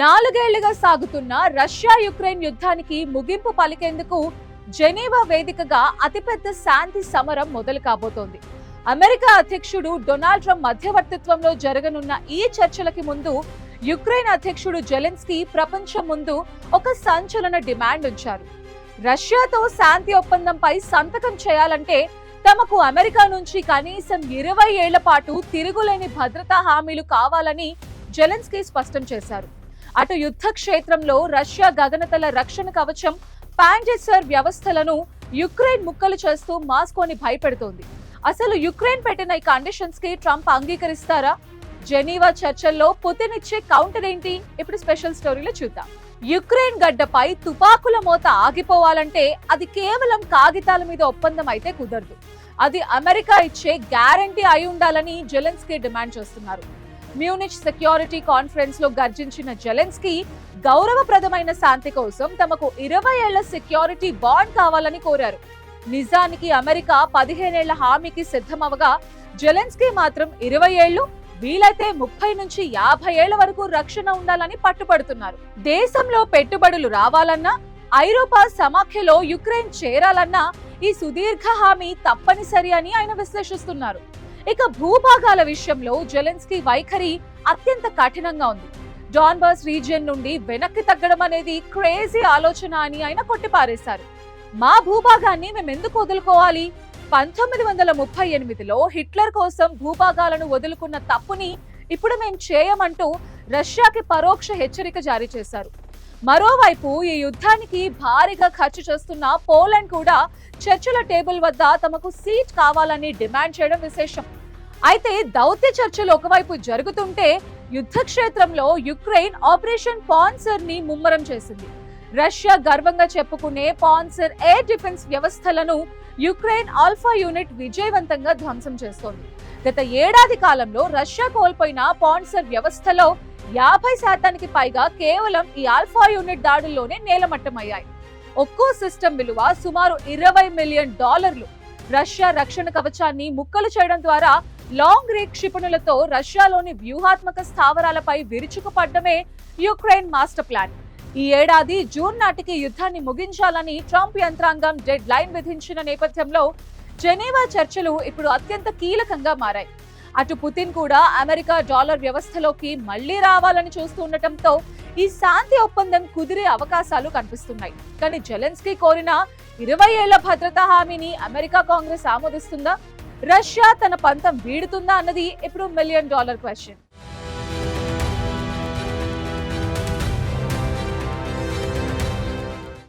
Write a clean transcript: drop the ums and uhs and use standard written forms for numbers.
నాలుగేళ్లుగా సాగుతున్న Russia Ukraine యుద్ధానికి ముగింపు పలికేందుకు జెనీవా వేదికగా అతిపెద్ద శాంతి సమరం మొదలు కాబోతోంది. అమెరికా అధ్యక్షుడు డొనాల్డ్ ట్రంప్ మధ్యవర్తిత్వంలో జరగనున్న ఈ చర్చలకి ముందు యుక్రెయిన్ అధ్యక్షుడు జెలెన్స్కీ ప్రపంచం ముందు ఒక సంచలన డిమాండ్ ఉంచారు. రష్యాతో శాంతి ఒప్పందంపై సంతకం చేయాలంటే తమకు అమెరికా నుంచి కనీసం 20 ఏళ్ల పాటు తిరుగులేని భద్రతా హామీలు కావాలని జెలెన్స్కీ స్పష్టం చేశారు. అటు యుద్ధ క్షేత్రంలో రష్యా గగనతల రక్షణ కవచం పాంజెసర్ వ్యవస్థలను యుక్రెయిన్ ముక్కలు చేస్తూ మాస్కోని భయపెడుతోంది. అసలు యుక్రెయిన్ పెట్టిన ఈ కండిషన్స్ కి ట్రంప్ అంగీకరిస్తారా? జెనీవా చర్చల్లో పుతిన్ ఇచ్చే కౌంటర్ ఏంటి? ఇప్పుడు స్పెషల్ స్టోరీలో చూద్దాం. యుక్రెయిన్ గడ్డపై తుపాకుల మోత ఆగిపోవాలంటే అది కేవలం కాగితాల మీద ఒప్పందం అయితే కుదరదు. అది అమెరికా ఇచ్చే గ్యారంటీ అయి ఉండాలని జెలెన్స్కీ డిమాండ్ చేస్తున్నారు. మ్యూనిచ్ సెక్యూరిటీ కాన్ఫరెన్స్ లో గర్జించిన జెలెన్స్కీ గౌరవప్రదమైన శాంతి కోసం తమకు 20 ఏళ్ల సెక్యూరిటీ బాండ్ కావాలని కోరారు. నిజానికి అమెరికా 15 ఏళ్ల హామీకి సిద్ధమవగా జెలెన్స్కీ మాత్రం 20 ఏళ్లు, వీలైతే 30 నుంచి 50 ఏళ్ల వరకు రక్షణ ఉండాలని పట్టుపడుతున్నారు. దేశంలో పెట్టుబడులు రావాలన్నా, ఐరోపా సమాఖ్యలో యుక్రెయిన్ చేరాలన్నా ఈ సుదీర్ఘ హామీ తప్పనిసరి అని ఆయన విశ్లేషిస్తున్నారు. ఇక భూభాగాల విషయంలో జెలెన్స్కీ వైఖరి అత్యంత కఠినంగా ఉంది. డాన్బాస్ రీజియన్ నుండి వెనక్కి తగ్గడం అనేది క్రేజీ ఆలోచన అని ఆయన కొట్టిపారేశారు. మా భూభాగాన్ని మేమెందుకు వదులుకోవాలి? 1938లో హిట్లర్ కోసం భూభాగాలను వదులుకున్న తప్పుని ఇప్పుడు మేం చేయమంటూ రష్యాకి పరోక్ష హెచ్చరిక జారీ చేశారు. మరోవైపు ఈ యుద్ధానికి భారీగా ఖర్చు చేస్తున్న పోలాండ్ కూడా చర్చల టేబుల్ వద్ద తమకు సీట్ కావాలని డిమాండ్ చేయడం విశేషం. అయితే దౌత్య చర్చలు ఒకవైపు జరుగుతుంటే యుద్ధ క్షేత్రంలో యుక్రెయిన్ ఆపరేషన్ పాన్సర్ ని ముమ్మరం చేసింది. రష్యా గర్వంగా చెప్పుకునే పాన్సర్ ఎయిర్ డిఫెన్స్ వ్యవస్థలను యుక్రెయిన్ ఆల్ఫా యూనిట్ విజయవంతంగా ధ్వంసం చేస్తోంది. గత ఏడాది కాలంలో రష్యా కోల్పోయిన పాన్సర్ వ్యవస్థలో 50% పైగా కేవలం ఈ ఆల్ఫా యూనిట్ దాడుల్లోనే నేలమట్టమయ్యాయి. ఒక్కో సిస్టమ్ విలువ సుమారు $20 మిలియన్. రష్యా రక్షణ కవచాన్ని ముక్కలు చేయడం ద్వారా లాంగ్ రేంజ్ క్షిపణులతో రష్యాలోని వ్యూహాత్మక స్థావరాలపై విరుచుకుపడ్డమే యుక్రెయిన్ మాస్టర్ ప్లాన్. ఈ ఏడాది జూన్ నాటికి యుద్ధాన్ని ముగించాలని ట్రంప్ యంత్రాంగం డెడ్ లైన్ విధించిన నేపథ్యంలో జెనీవా చర్చలు ఇప్పుడు అత్యంత కీలకంగా మారాయి. అటు పుతిన్ కూడా అమెరికా డాలర్ వ్యవస్థలోకి మళ్లీ రావాలని చూస్తుండటంతో ఈ శాంతి ఒప్పందం కుదిరే అవకాశాలు కనిపిస్తున్నాయి. కానీ జెలెన్స్కీ కోరిన 20 ఏళ్ల భద్రతా హామీని అమెరికా కాంగ్రెస్ ఆమోదిస్తుందా? రష్యా తన పంతం వీడుతుందా అన్నది ఇప్పుడు $1 మిలియన్ క్వశ్చన్.